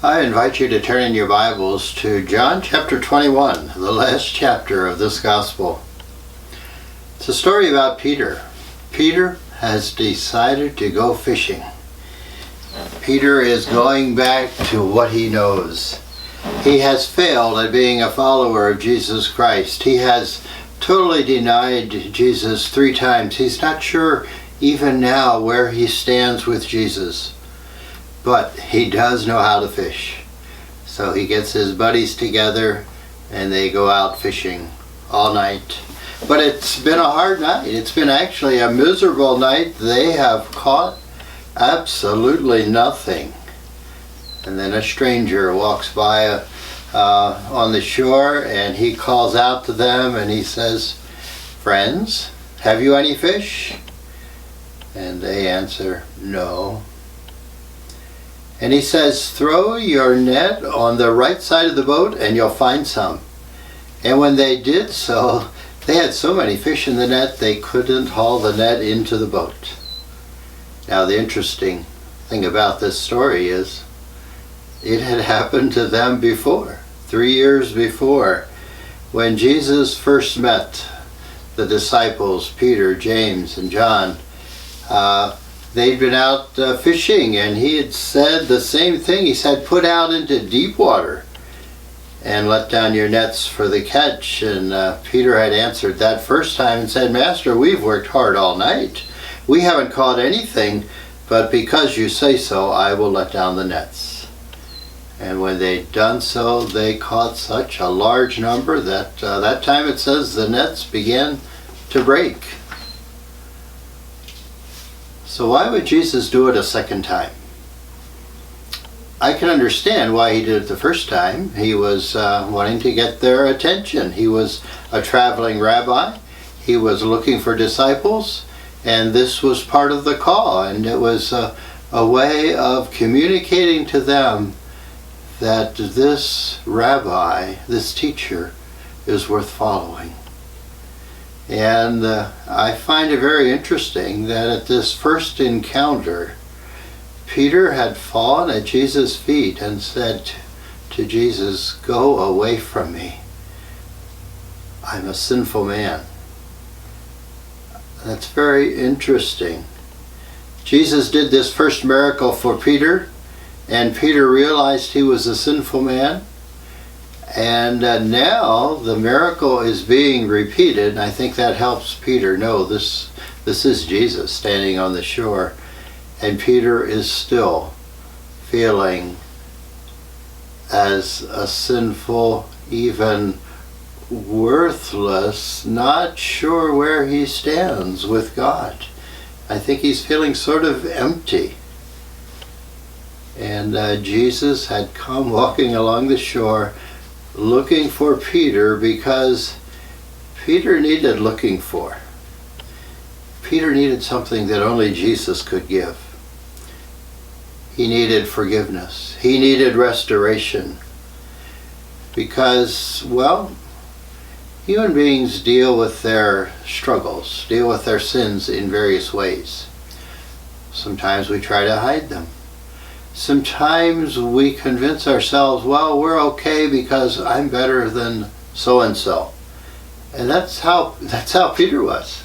I invite you to turn in your Bibles to John chapter 21, the last chapter of this gospel. It's a story about Peter. Peter has decided to go fishing. Peter is going back to what he knows. He has failed at being a follower of Jesus Christ. He has totally denied Jesus 3 times. He's not sure even now where he stands with Jesus. But he does know how to fish. So he gets his buddies together and they go out fishing all night. But it's been a hard night. It's been actually a miserable night. They have caught absolutely nothing. And then a stranger walks by on the shore and he calls out to them and he says, "Friends, have you any fish?" And they answer, "No." And he says, "Throw your net on the right side of the boat and you'll find some." And when they did so, they had so many fish in the net they couldn't haul the net into the boat. Now the interesting thing about this story is it had happened to them before, 3 years before, when Jesus first met the disciples, Peter, James, and John. They'd been out fishing and he had said the same thing. He said, "Put out into deep water and let down your nets for the catch." And Peter had answered that first time and said, "Master, we've worked hard all night. We haven't caught anything, but because you say so, I will let down the nets." And when they'd done so, they caught such a large number that that time it says the nets began to break. So why would Jesus do it a second time? I can understand why he did it the first time. He was wanting to get their attention. He was a traveling rabbi. He was looking for disciples, and this was part of the call. And it was a way of communicating to them that this rabbi, this teacher, is worth following. And I find it very interesting that at this first encounter, Peter had fallen at Jesus' feet and said to Jesus, "Go away from me. I'm a sinful man." That's very interesting. Jesus did this first miracle for Peter, and Peter realized he was a sinful man. And now the miracle is being repeated, and I think that helps Peter know this is Jesus standing on the shore. And Peter is still feeling as a sinful, even worthless, not sure where he stands with God. I think he's feeling sort of empty. And Jesus had come walking along the shore looking for Peter because Peter needed looking for. Peter needed something that only Jesus could give. He needed forgiveness. He needed restoration. Because, well, human beings deal with their struggles, deal with their sins in various ways. Sometimes we try to hide them. Sometimes we convince ourselves, well, we're okay because I'm better than so-and-so. And that's how Peter was.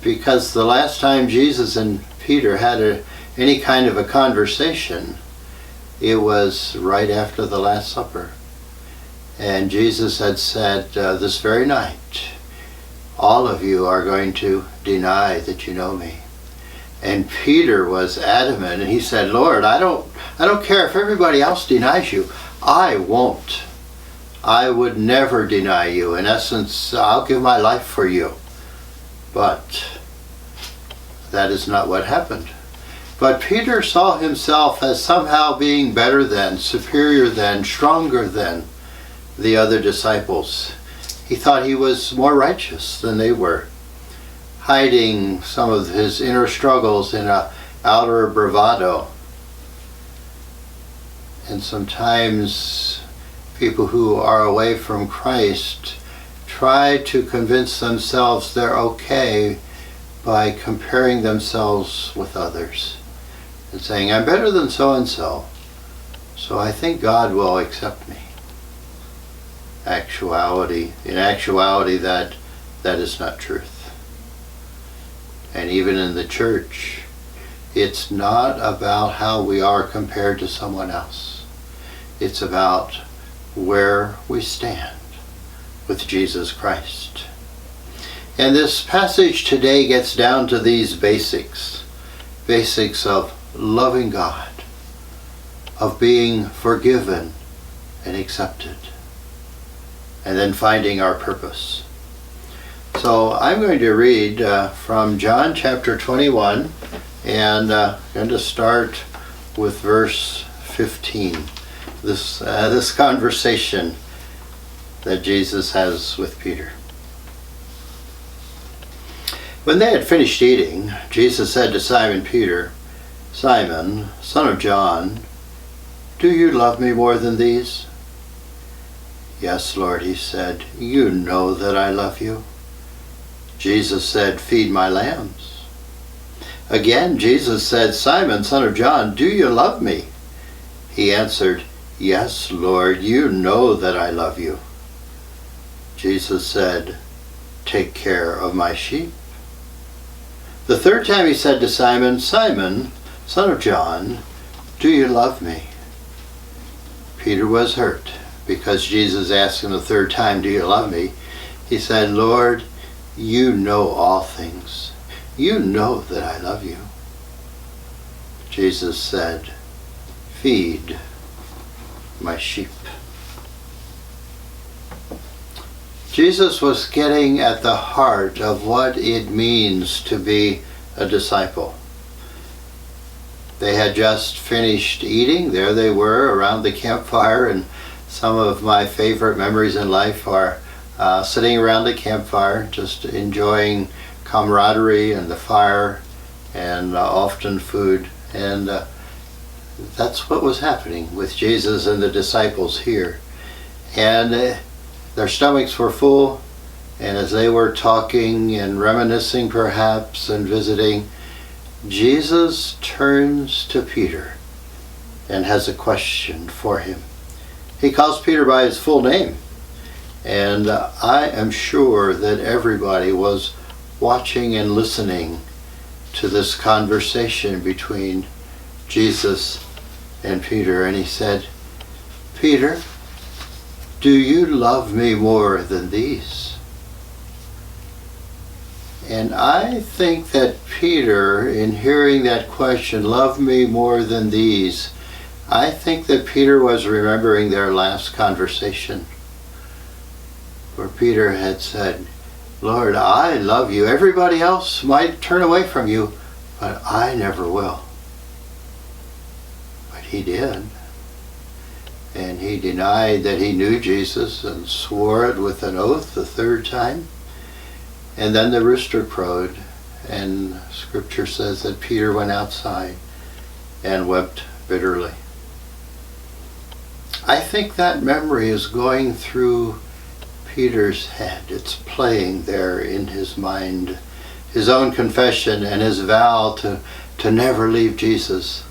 Because the last time Jesus and Peter had any kind of a conversation, it was right after the Last Supper. And Jesus had said, this very night, all of you are going to deny that you know me. And Peter was adamant, and he said, "Lord, I don't care if everybody else denies you. I won't. I would never deny you. In essence, I'll give my life for you." But that is not what happened. But Peter saw himself as somehow being better than, superior than, stronger than the other disciples. He thought he was more righteous than they were, hiding some of his inner struggles in an outer bravado. And sometimes people who are away from Christ try to convince themselves they're okay by comparing themselves with others and saying, "I'm better than so-and-so, So I think God will accept me. In actuality, that is not truth. And even in the church, it's not about how we are compared to someone else. It's about where we stand with Jesus Christ. And this passage today gets down to these basics of loving God, of being forgiven and accepted, and then finding our purpose. So I'm going to read from John chapter 21, and I'm going to start with verse 15. This conversation that Jesus has with Peter. When they had finished eating, Jesus said to Simon Peter, "Simon, son of John, do you love me more than these?" "Yes, Lord," he said, "you know that I love you." Jesus said, "Feed my lambs." Again Jesus said, "Simon, son of John, do you love me?" He answered, "Yes, Lord, you know that I love you." Jesus said, "Take care of my sheep." The third time he said to Simon, "Simon, son of John, do you love me?" Peter was hurt because Jesus asked him the third time, "Do you love me?" He said, "Lord, you know all things. You know that I love you." Jesus said, "Feed my sheep." Jesus was getting at the heart of what it means to be a disciple. They had just finished eating. There they were around the campfire, and some of my favorite memories in life are sitting around the campfire, just enjoying camaraderie and the fire, and often food. And that's what was happening with Jesus and the disciples here. And their stomachs were full, and as they were talking and reminiscing perhaps and visiting, Jesus turns to Peter and has a question for him. He calls Peter by his full name, and I am sure that everybody was watching and listening to this conversation between Jesus and Peter. And he said, "Peter, do you love me more than these?" And I think that Peter, in hearing that question, "Love me more than these," I think that Peter was remembering their last conversation, where Peter had said, "Lord, I love you. Everybody else might turn away from you, but I never will." But he did. And he denied that he knew Jesus and swore it with an oath the third time. And then the rooster crowed, and Scripture says that Peter went outside and wept bitterly. I think that memory is going through Peter's head. It's playing there in his mind. His own confession and his vow to never leave Jesus.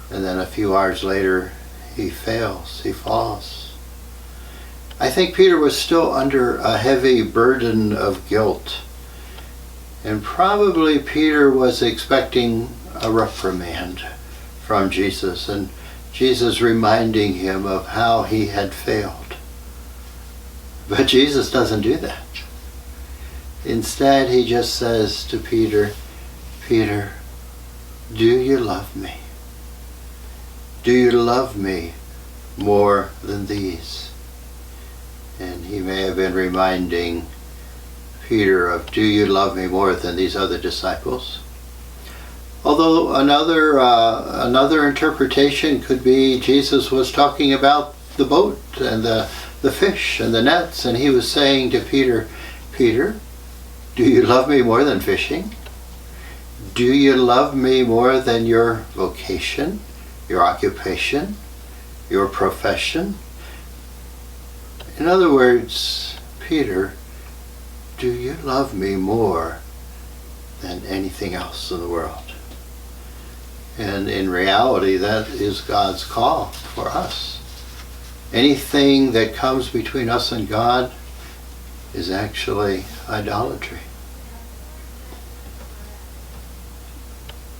And then a few hours later, he fails, he falls. I think Peter was still under a heavy burden of guilt. And probably Peter was expecting a reprimand from Jesus, and Jesus reminding him of how he had failed. But Jesus doesn't do that. Instead, he just says to Peter, "Peter, do you love me? Do you love me more than these?" And he may have been reminding Peter of, "Do you love me more than these other disciples?" Although another interpretation could be Jesus was talking about the boat and the fish and the nets, and he was saying to Peter, "Peter, do you love me more than fishing? Do you love me more than your vocation, your occupation, your profession?" In other words, "Peter, do you love me more than anything else in the world?" And in reality, that is God's call for us. Anything that comes between us and God is actually idolatry.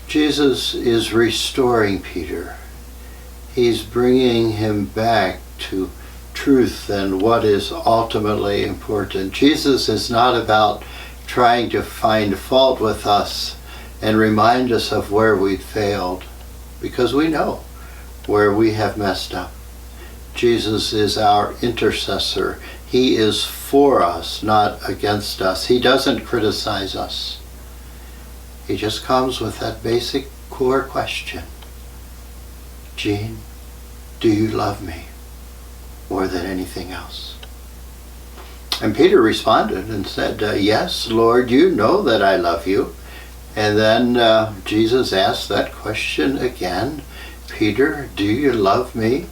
Jesus is restoring Peter. He's bringing him back to truth and what is ultimately important. Jesus is not about trying to find fault with us and remind us of where we failed, because we know where we have messed up. Jesus is our intercessor. He is for us, not against us. He doesn't criticize us. He just comes with that basic core question. Gene, do you love me more than anything else? And Peter responded and said, yes, Lord, you know that I love you. And then Jesus asked that question again. Peter, do you love me?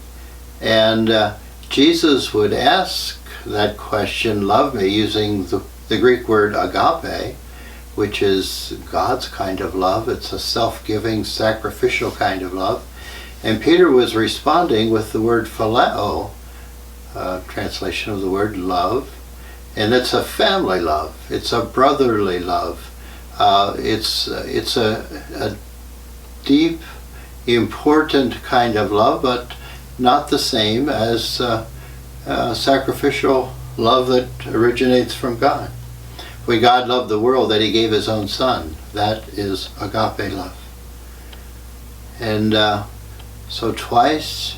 And Jesus would ask that question, love me, using the Greek word agape, which is God's kind of love. It's a self-giving, sacrificial kind of love. And Peter was responding with the word phileo, translation of the word love. And it's a family love. It's a brotherly love. It's a deep, important kind of love, but not the same as sacrificial love that originates from God. When God loved the world, that he gave his own son. That is agape love. And so twice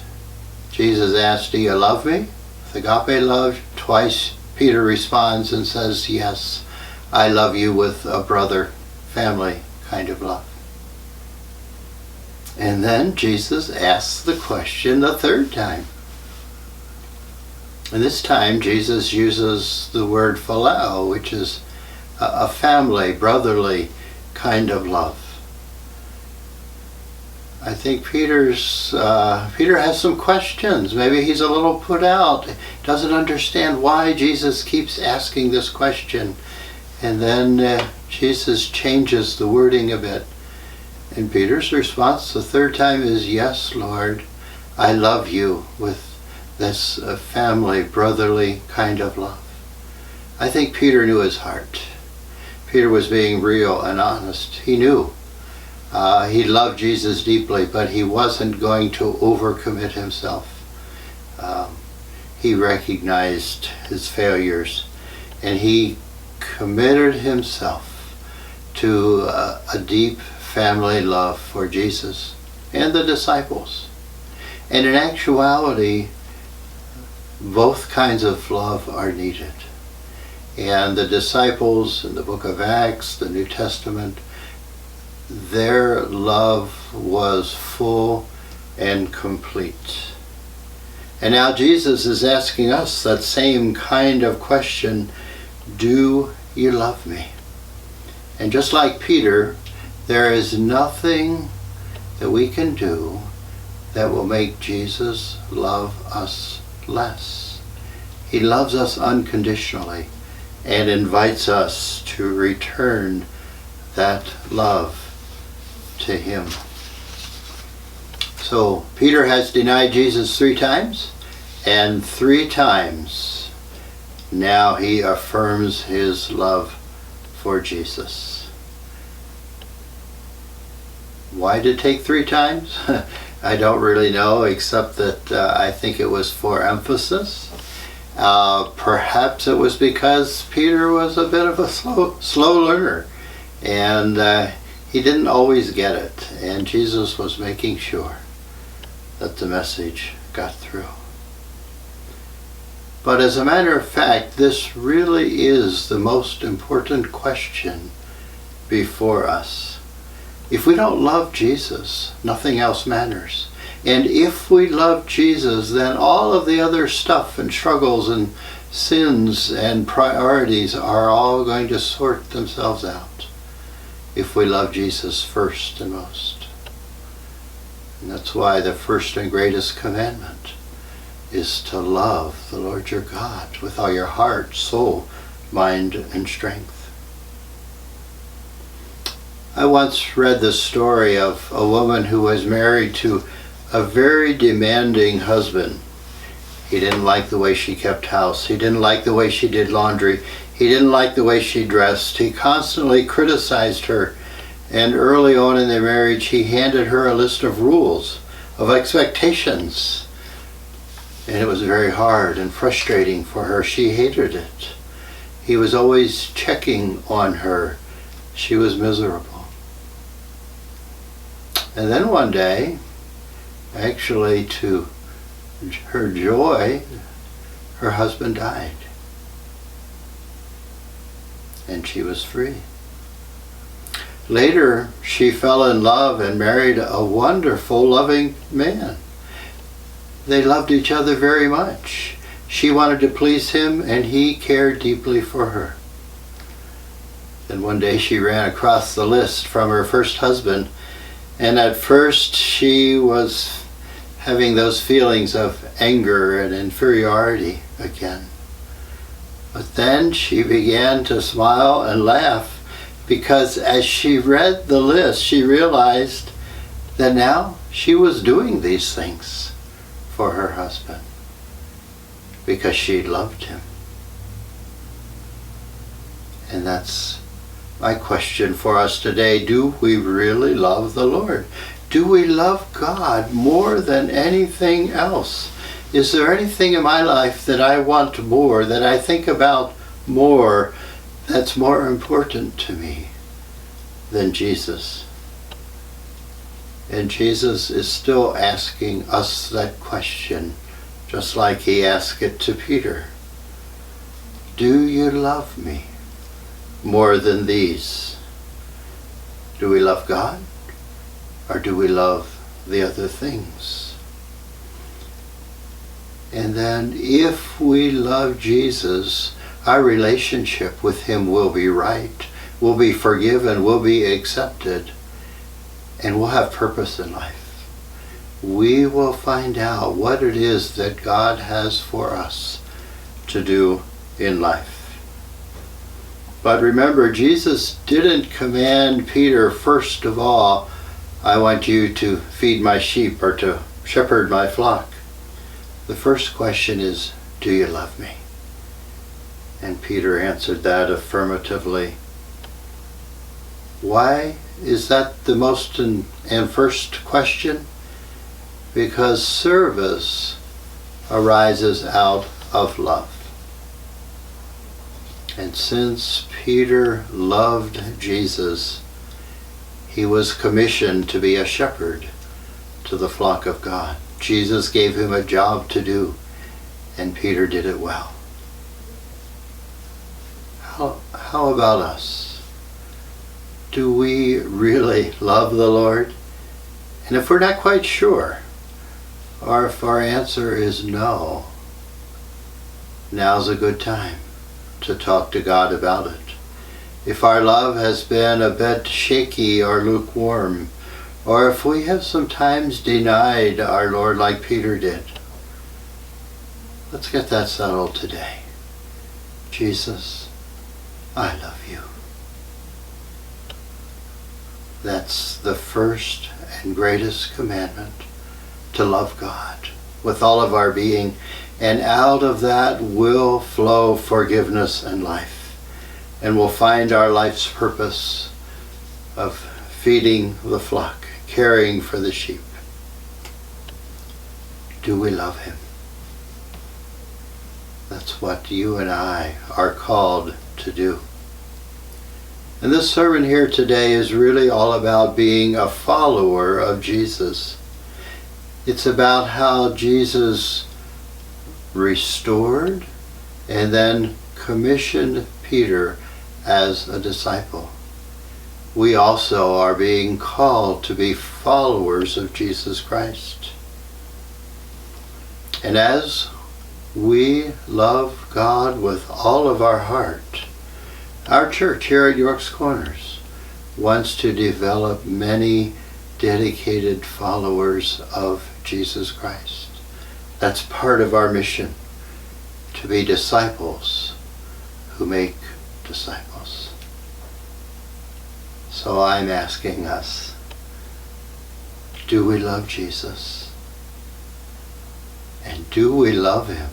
Jesus asked, do you love me? With agape love. Twice Peter responds and says, yes, I love you, with a brother, family kind of love. And then Jesus asks the question the third time. And this time Jesus uses the word phileo, which is a family, brotherly kind of love. I think Peter has some questions. Maybe he's a little put out, doesn't understand why Jesus keeps asking this question. And then Jesus changes the wording a bit. And Peter's response the third time is, yes, Lord, I love you, with this family, brotherly kind of love. I think Peter knew his heart. Peter was being real and honest. He knew. He loved Jesus deeply, but he wasn't going to overcommit himself. He recognized his failures, and he committed himself to a deep family love for Jesus and the disciples. And in actuality, both kinds of love are needed. And the disciples in the book of Acts, the New Testament, their love was full and complete. And now Jesus is asking us that same kind of question, do you love me? And just like Peter, there is nothing that we can do that will make Jesus love us less. He loves us unconditionally and invites us to return that love to him. So Peter has denied Jesus 3 times, and 3 times now he affirms his love for Jesus. Why did it take 3 times? I don't really know, except that I think it was for emphasis. Perhaps it was because Peter was a bit of a slow learner, and he didn't always get it, and Jesus was making sure that the message got through. But as a matter of fact, this really is the most important question before us. If we don't love Jesus, nothing else matters. And if we love Jesus, then all of the other stuff and struggles and sins and priorities are all going to sort themselves out if we love Jesus first and most. And that's why the first and greatest commandment is to love the Lord your God with all your heart, soul, mind, and strength. I once read the story of a woman who was married to a very demanding husband. He didn't like the way she kept house. He didn't like the way she did laundry. He didn't like the way she dressed. He constantly criticized her. And early on in their marriage, he handed her a list of rules, of expectations. And it was very hard and frustrating for her. She hated it. He was always checking on her. She was miserable. And then one day, actually to her joy, her husband died. And she was free. Later, she fell in love and married a wonderful, loving man. They loved each other very much. She wanted to please him, and he cared deeply for her. Then one day she ran across the list from her first husband, and at first she was having those feelings of anger and inferiority again. But then she began to smile and laugh, because as she read the list, she realized that now she was doing these things for her husband because she loved him. And that's my question for us today. Do we really love the Lord? Do we love God more than anything else? Is there anything in my life that I want more, that I think about more, that's more important to me than Jesus? And Jesus is still asking us that question, just like he asked it to Peter. Do you love me more than these? Do we love God, or do we love the other things? And then if we love Jesus, our relationship with him will be right, will be forgiven, will be accepted, and we'll have purpose in life. We will find out what it is that God has for us to do in life. But remember, Jesus didn't command Peter, first of all, I want you to feed my sheep or to shepherd my flock. The first question is, do you love me? And Peter answered that affirmatively. Why is that the most and first question? Because service arises out of love. And since Peter loved Jesus, he was commissioned to be a shepherd to the flock of God. Jesus gave him a job to do, and Peter did it well. How about us? Do we really love the Lord? And if we're not quite sure, or if our answer is no, now's a good time to talk to God about it. If our love has been a bit shaky or lukewarm, or if we have sometimes denied our Lord like Peter did, let's get that settled today. Jesus, I love you. That's the first and greatest commandment, to love God with all of our being, and out of that will flow forgiveness and life, and we'll find our life's purpose of feeding the flock, caring for the sheep. Do we love him? That's what you and I are called to do. And this sermon here today is really all about being a follower of Jesus. It's about how Jesus restored and then commissioned Peter as a disciple. We also are being called to be followers of Jesus Christ. And as we love God with all of our heart, our church here at York's Corners wants to develop many dedicated followers of Jesus Christ. That's part of our mission, to be disciples who make disciples. So So I'm asking us, do we love Jesus? And do we love him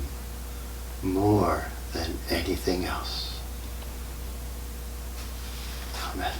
more than anything else? Amen.